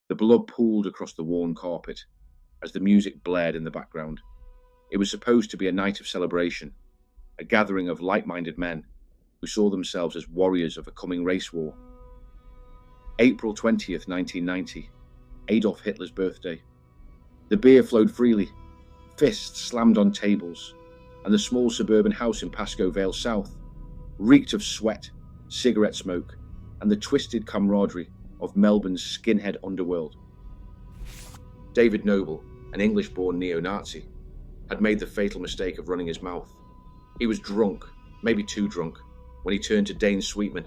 The blood pooled across the worn carpet as the music blared in the background. It was supposed to be a night of celebration, a gathering of like-minded men who saw themselves as warriors of a coming race war. April 20th, 1990, Adolf Hitler's birthday. The beer flowed freely, fists slammed on tables, and the small suburban house in Pascoe Vale South reeked of sweat, cigarette smoke, and the twisted camaraderie of Melbourne's skinhead underworld. David Noble, an English-born neo-Nazi, had made the fatal mistake of running his mouth. He was drunk, maybe too drunk, when he turned to Dane Sweetman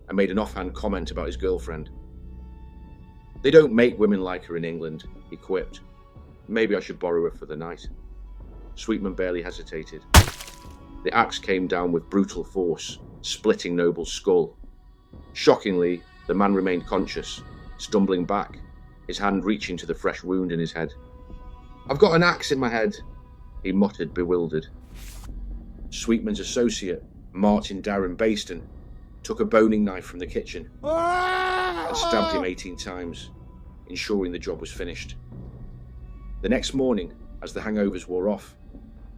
and made an offhand comment about his girlfriend. "They don't make women like her in England," he quipped. "Maybe I should borrow her for the night." Sweetman barely hesitated. The axe came down with brutal force, splitting Noble's skull. Shockingly, the man remained conscious, stumbling back, his hand reaching to the fresh wound in his head. "I've got an axe in my head," he muttered, bewildered. Sweetman's associate, Martin Darren Baston, took a boning knife from the kitchen and stabbed him 18 times, ensuring the job was finished. The next morning, as the hangovers wore off,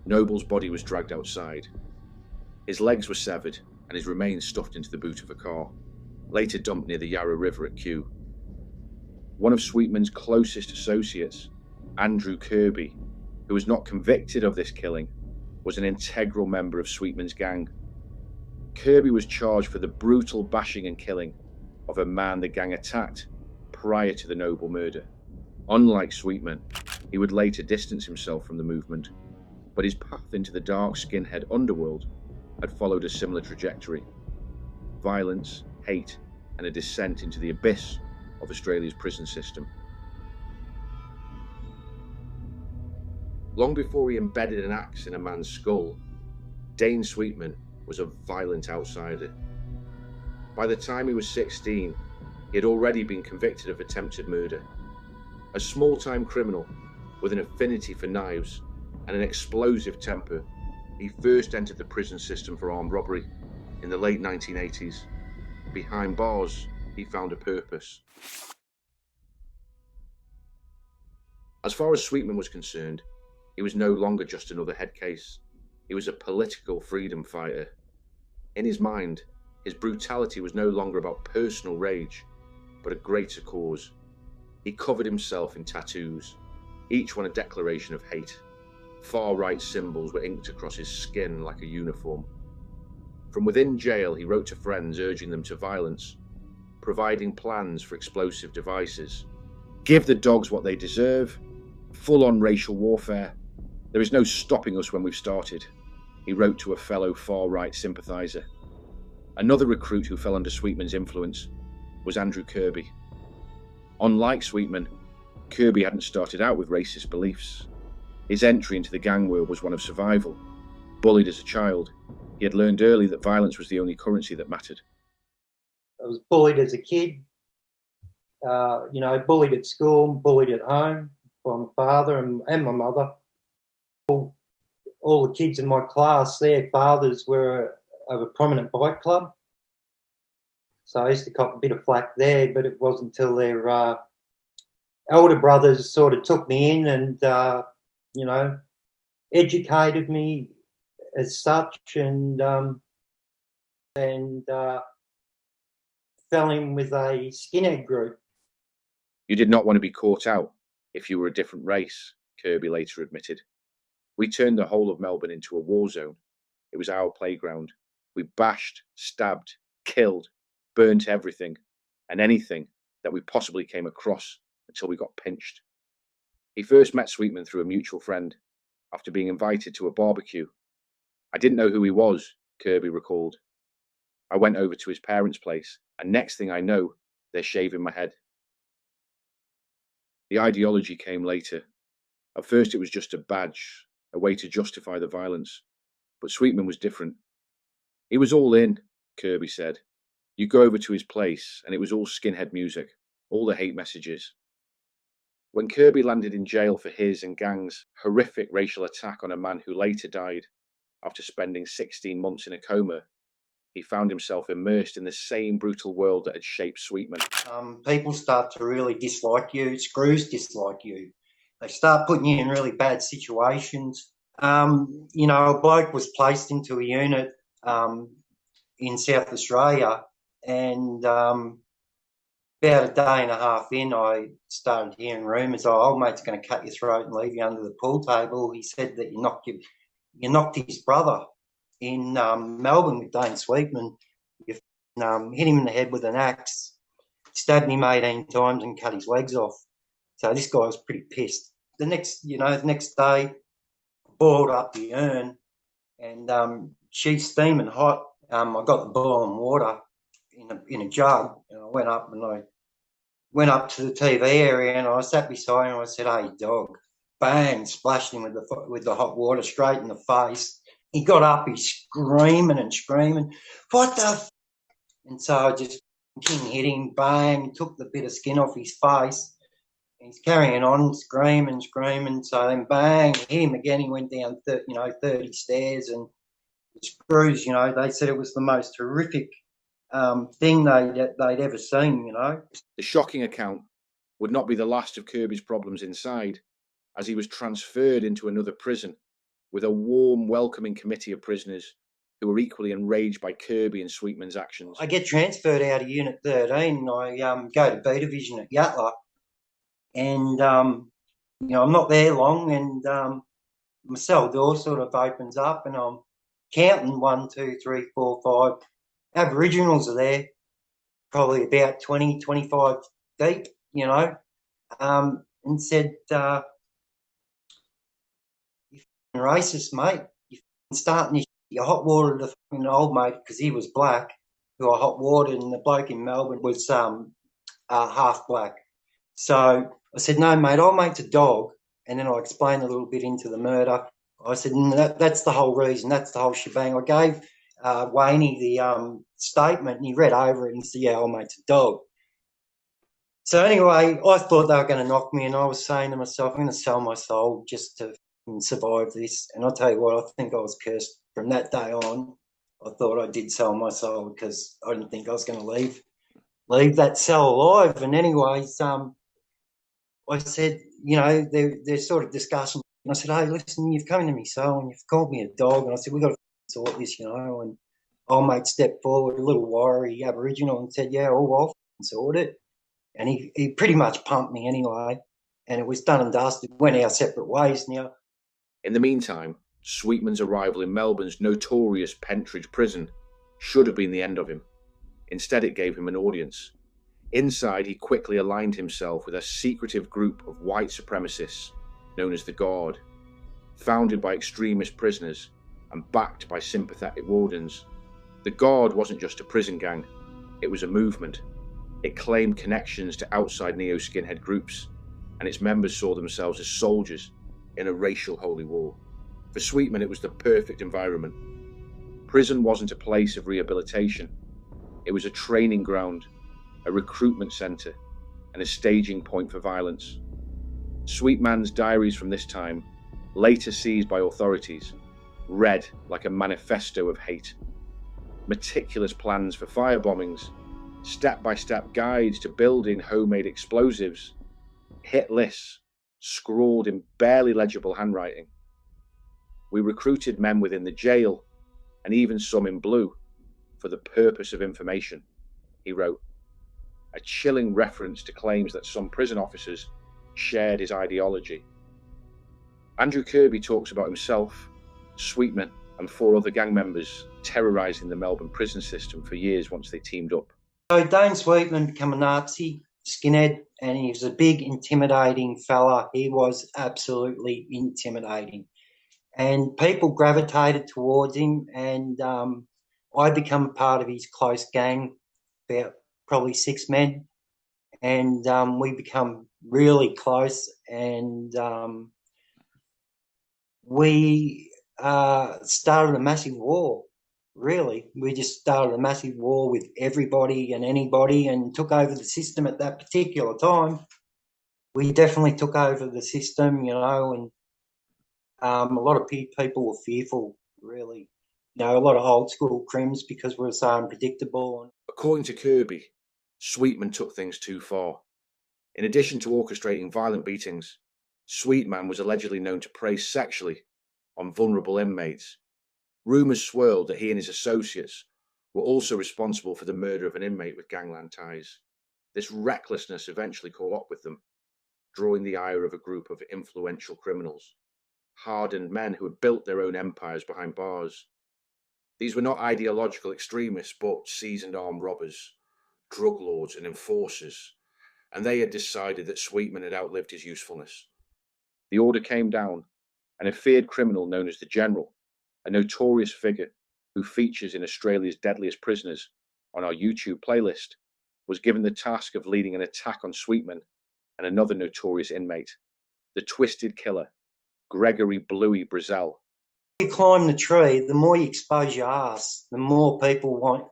Noble's body was dragged outside. His legs were severed and his remains stuffed into the boot of a car, later dumped near the Yarra River at Kew. One of Sweetman's closest associates, Andrew Kirby, who was not convicted of this killing, was an integral member of Sweetman's gang. Kirby was charged for the brutal bashing and killing of a man the gang attacked prior to the Noble murder. Unlike Sweetman, he would later distance himself from the movement, but his path into the dark skinhead underworld had followed a similar trajectory: violence, hate, and a descent into the abyss of Australia's prison system. Long before he embedded an axe in a man's skull, Dane Sweetman was a violent outsider. By the time he was 16, he had already been convicted of attempted murder. A small-time criminal with an affinity for knives and an explosive temper, he first entered the prison system for armed robbery in the late 1980s. Behind bars, he found a purpose. As far as Sweetman was concerned, he was no longer just another head case. He was a political freedom fighter. In his mind, his brutality was no longer about personal rage, but a greater cause. He covered himself in tattoos, each one a declaration of hate. Far-right symbols were inked across his skin like a uniform. From within jail, he wrote to friends urging them to violence, providing plans for explosive devices. "Give the dogs what they deserve. Full-on racial warfare. There is no stopping us when we've started," he wrote to a fellow far-right sympathiser. Another recruit who fell under Sweetman's influence was Andrew Kirby. Unlike Sweetman, Kirby hadn't started out with racist beliefs. His entry into the gang world was one of survival. Bullied as a child, he had learned early that violence was the only currency that mattered. I was bullied as a kid, bullied at school, bullied at home by my father and my mother. All the kids in my class, their fathers were of a prominent bike club. So I used to cop a bit of flack there, but it wasn't until their elder brothers sort of took me in and, educated me as such and fell in with a skinhead group. "You did not want to be caught out if you were a different race," Kirby later admitted. "We turned the whole of Melbourne into a war zone. It was our playground. We bashed, stabbed, killed, burnt everything and anything that we possibly came across until we got pinched." He first met Sweetman through a mutual friend after being invited to a barbecue. "I didn't know who he was," Kirby recalled. "I went over to his parents' place, and next thing I know, they're shaving my head." The ideology came later. At first it was just a badge, a way to justify the violence. But Sweetman was different. He was all in, Kirby said. You go over to his place, and it was all skinhead music, all the hate messages. When Kirby landed in jail for his and gang's horrific racial attack on a man who later died after spending 16 months in a coma, he found himself immersed in the same brutal world that had shaped Sweetman. People start to really dislike you. Screws dislike you. They start putting you in really bad situations. You know, a bloke was placed into a unit in South Australia, and about a day and a half in, I started hearing rumours, old mate's going to cut your throat and leave you under the pool table. He said that you knocked his brother in Melbourne with Dane Sweetman. You hit him in the head with an axe, stabbed him 18 times and cut his legs off. So this guy was pretty pissed. The next day, boiled up the urn, and she's steaming hot. I got the boiling water in a jug, and I went up to the TV area, and I sat beside him and I said, "Hey, dog." Bang, splashed him with the hot water straight in the face. He got up, he's screaming and screaming, "What the f-?" And so I just hit him, bang, took the bit of skin off his face. He's carrying on, screaming. So then bang, hit him again. He went down 30 stairs, and the screws, they said it was the most horrific thing they'd ever seen, The shocking account would not be the last of Kirby's problems inside, as he was transferred into another prison with a warm, welcoming committee of prisoners who were equally enraged by Kirby and Sweetman's actions. I get transferred out of Unit 13, and I go to B Division at Yatala, and I'm not there long, and my cell door sort of opens up, and I'm counting 1, 2, 3, 4, 5 Aboriginals are there, probably about 20, 25 deep, and said, "You're racist, mate. You're starting your hot water to fucking old mate," because he was black, who I hot watered, and the bloke in Melbourne was half black. So I said, "No, mate, old mate's a dog." And then I explained a little bit into the murder. I said, that's the whole reason. That's the whole shebang. I gave Wayne the statement, and he read over it and said, "Yeah, old mate's a dog." So anyway, I thought they were going to knock me, and I was saying to myself, I'm going to sell my soul just to survive this. And I'll tell you what, I think I was cursed from that day on. I thought I did sell my soul because I didn't think I was going to leave that cell alive. And anyways, I said, they're sort of discussing. And I said, "Hey, listen, you've come into me cell and you've called me a dog." And I said, "We've got to sort this, And old mate stepped forward, a little wiry Aboriginal, and said, "Yeah, I'll sort it." And he pretty much pumped me anyway. And it was done and dusted. Went our separate ways now. In the meantime, Sweetman's arrival in Melbourne's notorious Pentridge prison should have been the end of him. Instead, it gave him an audience. Inside, he quickly aligned himself with a secretive group of white supremacists known as the Guard, founded by extremist prisoners and backed by sympathetic wardens. The Guard wasn't just a prison gang, it was a movement. It claimed connections to outside neo-skinhead groups, and its members saw themselves as soldiers in a racial holy war. For Sweetman, it was the perfect environment. Prison wasn't a place of rehabilitation. It was a training ground, a recruitment centre, and a staging point for violence. Sweetman's diaries from this time, later seized by authorities, read like a manifesto of hate. Meticulous plans for firebombings, step-by-step guides to building homemade explosives, hit lists scrawled in barely legible handwriting. We recruited men within the jail, and even some in blue, for the purpose of information, he wrote, a chilling reference to claims that some prison officers shared his ideology. Andrew Kirby talks about himself, Sweetman, and 4 other gang members terrorising the Melbourne prison system for years once they teamed up. So Dane Sweetman became a Nazi, skinhead, and he was a big, intimidating fella. He was absolutely intimidating. And people gravitated towards him, and I become part of his close gang, about probably 6 men, and we become really close, and we started a massive war. Really, we just started a massive war with everybody and anybody, and took over the system at that particular time. We definitely took over the system, and a lot of people were fearful, really. a lot of old school crims because we're so unpredictable. According to Kirby, Sweetman took things too far. In addition to orchestrating violent beatings, Sweetman was allegedly known to prey sexually on vulnerable inmates. Rumours swirled that he and his associates were also responsible for the murder of an inmate with gangland ties. This recklessness eventually caught up with them, drawing the ire of a group of influential criminals, hardened men who had built their own empires behind bars. These were not ideological extremists, but seasoned armed robbers, drug lords and enforcers, and they had decided that Sweetman had outlived his usefulness. The order came down, and a feared criminal known as the General, a notorious figure who features in Australia's Deadliest Prisoners on our YouTube playlist, was given the task of leading an attack on Sweetman and another notorious inmate, the Twisted Killer, Gregory Bluey Brazel. You climb the tree, the more you expose your ass, the more people want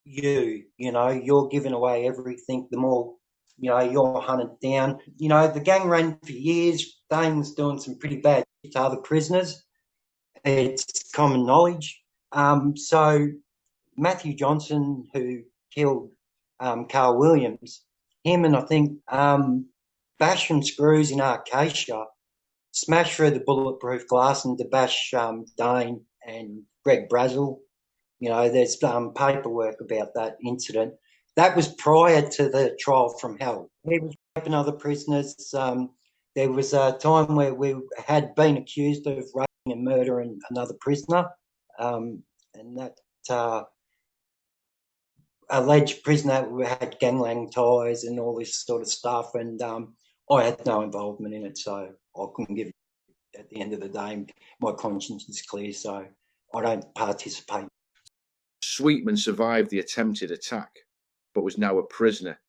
you. You're giving away everything, the more, you're hunted down. The gang ran for years. Dane was doing some pretty bad shit to other prisoners. It's common knowledge. So Matthew Johnson, who killed Carl Williams, him and I think Basham Screws in Acacia smashed through the bulletproof glass and to bash Dane and Greg Brazel. There's paperwork about that incident. That was prior to the trial from hell. He was raping other prisoners. There was a time where we had been accused of raping and murdering another prisoner, and that alleged prisoner had gangland ties and all this sort of stuff, and I had no involvement in it, so I couldn't give. At the end of the day, my conscience is clear, so I don't participate. Sweetman survived the attempted attack, but was now a prisoner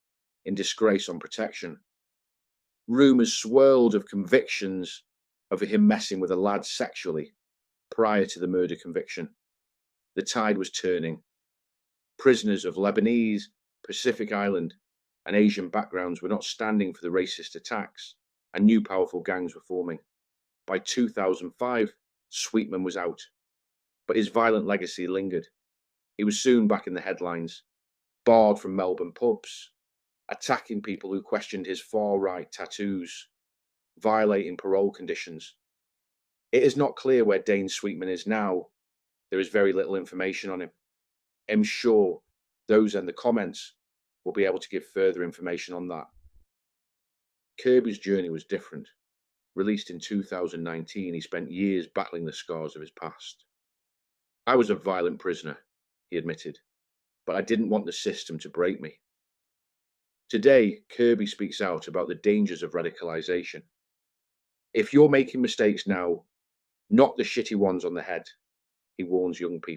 in disgrace on protection. Rumours swirled of convictions of him messing with a lad sexually prior to the murder conviction. The tide was turning. Prisoners of Lebanese, Pacific Island, and Asian backgrounds were not standing for the racist attacks, and new powerful gangs were forming. By 2005, Sweetman was out, but his violent legacy lingered. He was soon back in the headlines, barred from Melbourne pubs, attacking people who questioned his far-right tattoos, violating parole conditions. It is not clear where Dane Sweetman is now. There is very little information on him. I'm sure those in the comments will be able to give further information on that. Kirby's journey was different. Released in 2019, he spent years battling the scars of his past. I was a violent prisoner, he admitted, but I didn't want the system to break me. Today, Kirby speaks out about the dangers of radicalization. If you're making mistakes now, knock the shitty ones on the head, he warns young people.